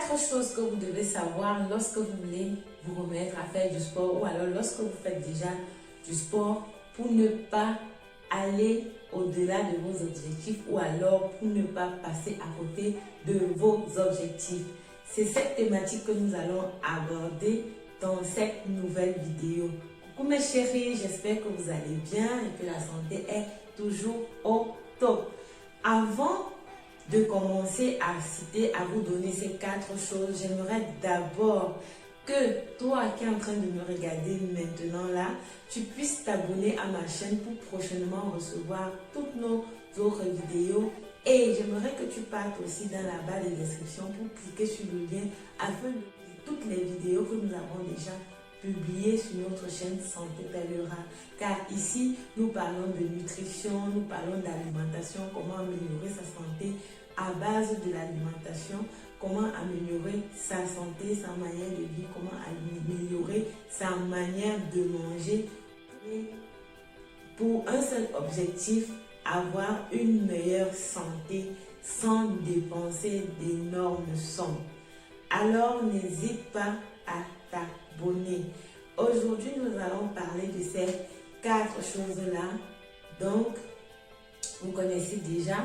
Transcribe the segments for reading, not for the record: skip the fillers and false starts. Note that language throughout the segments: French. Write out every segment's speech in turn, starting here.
4 choses que vous devez savoir lorsque vous voulez vous remettre à faire du sport ou alors lorsque vous faites déjà du sport pour ne pas aller au-delà de vos objectifs ou alors pour ne pas passer à côté de vos objectifs. C'est cette thématique que nous allons aborder dans cette nouvelle vidéo. Coucou mes chéris, j'espère que vous allez bien et que la santé est toujours au top. Avant de commencer à vous donner ces 4 choses, j'aimerais d'abord que toi qui es en train de me regarder maintenant là, tu puisses t'abonner à ma chaîne pour prochainement recevoir toutes nos autres vidéos. Et j'aimerais que tu partes aussi dans la barre de description pour cliquer sur le lien afin de voir toutes les vidéos que nous avons déjà publiées sur notre chaîne Santé Pèlerin. Car ici, nous parlons de nutrition, nous parlons d'alimentation, comment améliorer sa santé à base de l'alimentation, comment améliorer sa santé, sa manière de vivre, comment améliorer sa manière de manger. Et pour un seul objectif, avoir une meilleure santé sans dépenser d'énormes sommes. Alors n'hésite pas à t'abonner. Aujourd'hui, nous allons parler de ces 4 choses-là. Donc, vous connaissez déjà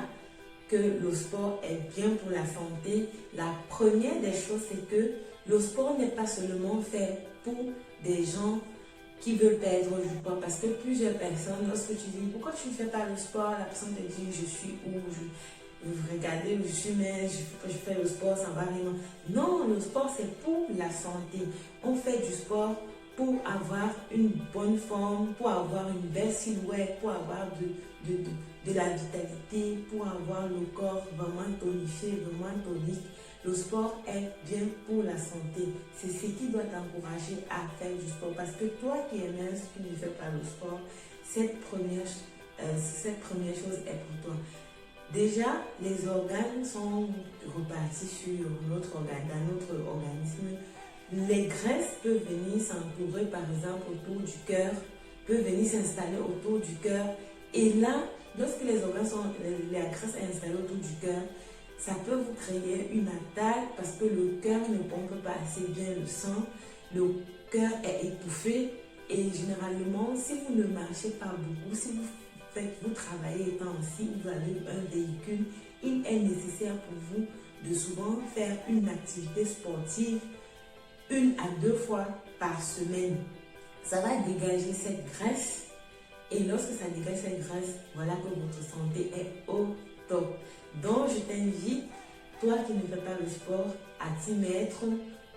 que le sport est bien pour la santé. La première des choses, c'est que le sport n'est pas seulement fait pour des gens qui veulent perdre du poids, parce que plusieurs personnes, lorsque tu dis pourquoi tu ne fais pas le sport, la personne te dit je suis où, regardez où je suis, mais je fais le sport, ça va rien. Non, le sport c'est pour la santé. On fait du sport pour avoir une bonne forme, pour avoir une belle silhouette, pour avoir de la vitalité, pour avoir le corps vraiment tonifié, vraiment tonique. Le sport est bien pour la santé. C'est ce qui doit t'encourager à faire du sport. Parce que toi qui es mince, qui ne fais pas le sport, cette première chose est pour toi. Déjà, les organes sont repartis sur dans notre organisme. Les graisses peuvent venir s'entourer, par exemple, autour du cœur, peuvent venir s'installer autour du cœur. Et là, lorsque les organes la graisse est installée autour du cœur, ça peut vous créer une attaque parce que le cœur ne pompe pas assez bien le sang, le cœur est étouffé et généralement, si vous ne marchez pas beaucoup, si vous travaillez étant aussi, vous avez un véhicule, il est nécessaire pour vous de souvent faire une activité sportive 1 à 2 fois par semaine. Ça va dégager cette graisse et lorsque ça dégage cette graisse, voilà que votre santé est au top. Donc je t'invite, toi qui ne fais pas le sport, à t'y mettre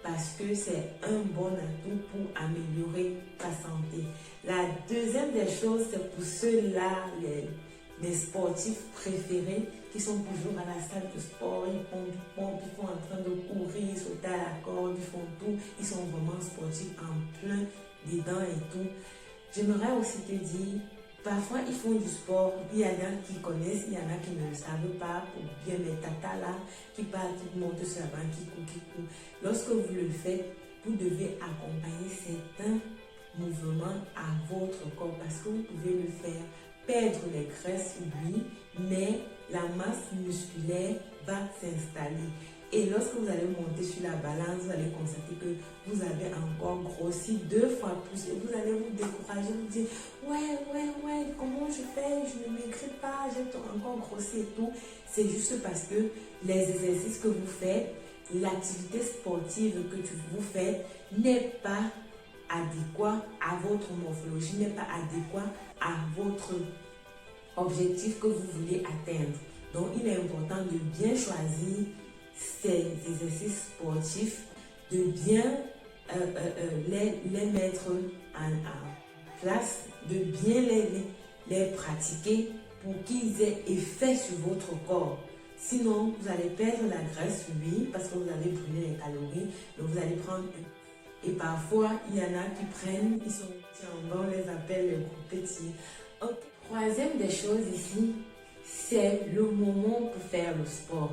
parce que c'est un bon atout pour améliorer ta santé. La deuxième des choses, c'est pour ceux-là, les sportifs préférés qui sont toujours à la salle de sport, ils pompent, ils sont en train de courir, sauter à la corde, ils font tout, ils sont vraiment sportifs en plein dedans et tout. J'aimerais aussi te dire, parfois ils font du sport, il y en a qui connaissent, il y en a qui ne le savent pas, pour bien les tatas là, qui partent, qui montent sur la banque, qui courent. Lorsque vous le faites, vous devez accompagner certains mouvements à votre corps parce que vous pouvez le faire perdre les graisses, oui, mais la masse musculaire va s'installer. Et lorsque vous allez monter sur la balance, vous allez constater que vous avez encore grossi 2 fois plus. Et vous allez vous décourager, vous dire, ouais, comment je fais? Je ne maigris pas, j'ai encore grossi et tout. C'est juste parce que les exercices que vous faites, l'activité sportive que vous faites n'est pas adéquat à votre morphologie, n'est pas adéquat à votre objectif que vous voulez atteindre. Donc, il est important de bien choisir ces exercices sportifs, de bien les mettre en place, de bien les pratiquer pour qu'ils aient effet sur votre corps. Sinon, vous allez perdre la graisse, oui, parce que vous avez brûlé les calories, donc vous allez prendre. Et parfois, il y en a qui prennent, ils sont petits en bas, on les appelle les gros petits. Okay. Troisième des choses ici, c'est le moment pour faire le sport.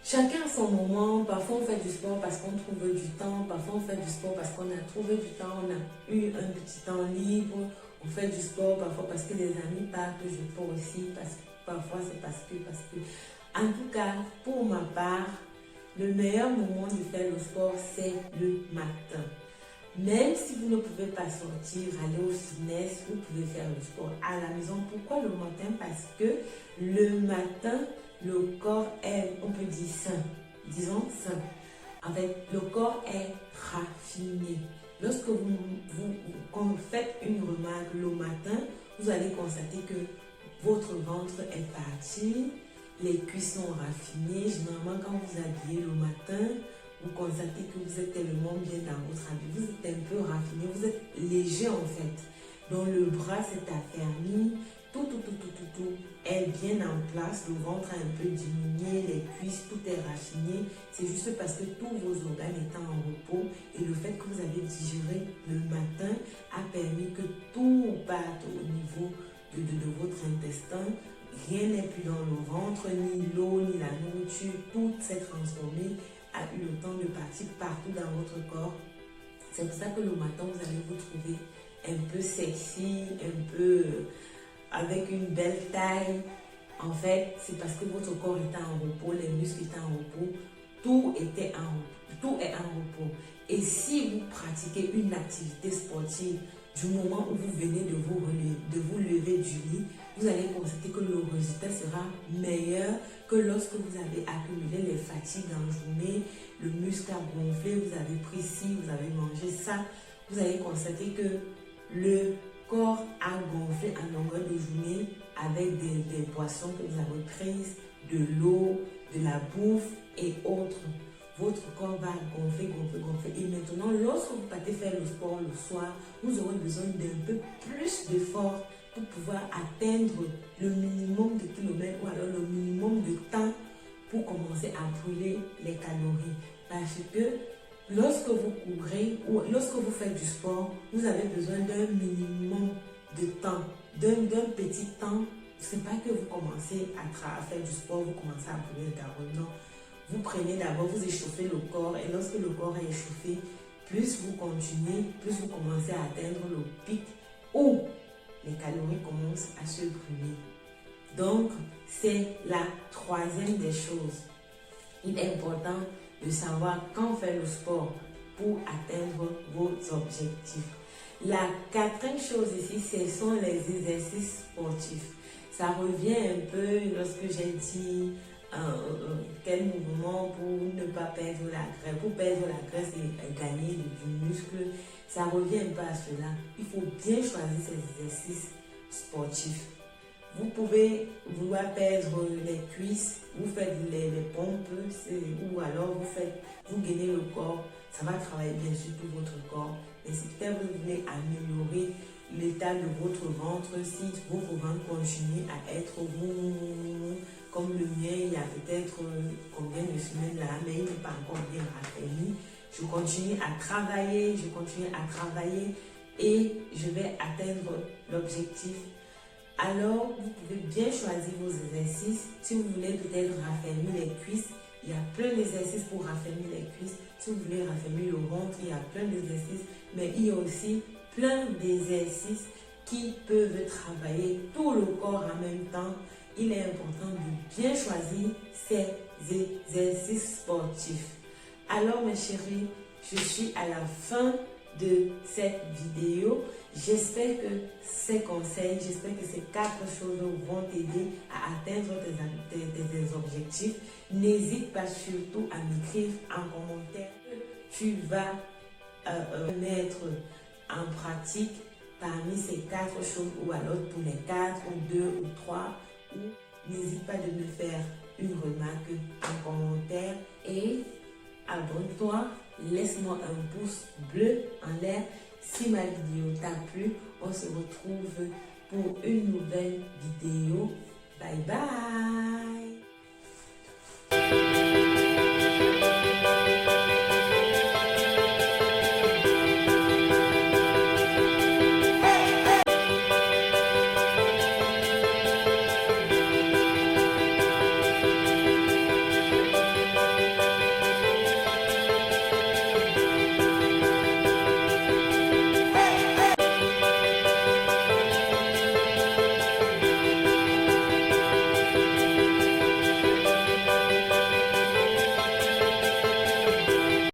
Chacun a son moment. Parfois on fait du sport parce qu'on trouve du temps, parfois on fait du sport parce qu'on a trouvé du temps, on a eu un petit temps libre. On fait du sport parfois parce que les amis partent, je peux aussi, parfois c'est parce que. En tout cas, pour ma part, le meilleur moment de faire le sport, c'est le matin. Même si vous ne pouvez pas sortir, aller au fitness, vous pouvez faire le sport à la maison. Pourquoi le matin? Parce que le matin, le corps est, on peut dire sain, disons sain. En fait, le corps est raffiné. Lorsque quand vous faites une remarque le matin, vous allez constater que votre ventre est parti, les cuisses sont raffinées. Généralement, quand vous habillez le matin, vous constatez que vous êtes tellement bien dans votre habit, vous êtes un peu raffiné, vous êtes léger en fait. Donc le bras s'est affermi, tout est bien en place, le ventre a un peu diminué, les cuisses, tout est raffiné. C'est juste parce que tous vos organes étaient en repos et le fait que vous avez digéré le matin a permis que tout parte au niveau de votre intestin. Rien n'est plus dans le ventre, ni l'eau, ni la nourriture, tout s'est transformé, a eu le temps de partir partout dans votre corps. C'est pour ça que le matin, vous allez vous trouver un peu sexy, un peu avec une belle taille. En fait, c'est parce que votre corps était en repos, les muscles étaient en repos, tout est en repos. Et si vous pratiquez une activité sportive du moment où vous venez de vous lever du lit, vous allez constater que le résultat sera meilleur que lorsque vous avez accumulé les fatigues dans la journée, le muscle a gonflé, vous avez pris ci, vous avez mangé ça. Vous allez constater que le corps a gonflé en longueur de journée avec des boissons que vous avez prises, de l'eau, de la bouffe et autres. Votre corps va gonfler. Et maintenant, lorsque vous partez faire le sport le soir, vous aurez besoin d'un peu plus d'effort pour pouvoir atteindre le minimum de kilomètres ou alors le minimum de temps pour commencer à brûler les calories. Parce que lorsque vous courez ou lorsque vous faites du sport, vous avez besoin d'un minimum de temps, d'un petit temps. Ce n'est pas que vous commencez à faire du sport, vous commencez à brûler les calories. Non. Vous prenez d'abord, vous échauffez le corps et lorsque le corps est échauffé, plus vous continuez, plus vous commencez à atteindre le pic où les calories commencent à se brûler. Donc, c'est la troisième des choses. Il est important de savoir quand faire le sport pour atteindre vos objectifs. La quatrième chose ici, ce sont les exercices sportifs. Ça revient un peu lorsque j'ai dit quel mouvement pour ne pas perdre la graisse. Pour perdre la graisse et gagner du muscle, ça revient un peu à cela. Il faut bien choisir ces exercices sportifs. Vous pouvez vouloir perdre les cuisses, vous faites les pompes, ou alors vous gainez le corps. Ça va travailler bien sûr tout votre corps. Mais si peut-être vous voulez améliorer l'état de votre ventre, si votre ventre continue à être mou, comme le mien, il y a peut-être combien de semaines là, mais il n'est pas encore bien raffermi. Je continue à travailler et je vais atteindre l'objectif. Alors, vous pouvez bien choisir vos exercices. Si vous voulez peut-être raffermir les cuisses, il y a plein d'exercices pour raffermir les cuisses. Si vous voulez raffermir le ventre, il y a plein d'exercices. Mais il y a aussi plein d'exercices qui peuvent travailler tout le corps en même temps. Il est important de bien choisir ces exercices sportifs. Alors mes chéris, je suis à la fin de cette vidéo. J'espère que ces conseils, j'espère que ces 4 choses vont t'aider à atteindre tes objectifs. N'hésite pas surtout à m'écrire en commentaire que tu vas mettre en pratique parmi ces 4 choses ou alors pour les 4 ou 2 ou 3. N'hésite pas de me faire une remarque en commentaire et abonne-toi, laisse-moi un pouce bleu en l'air si ma vidéo t'a plu. On se retrouve pour une nouvelle vidéo. Bye bye.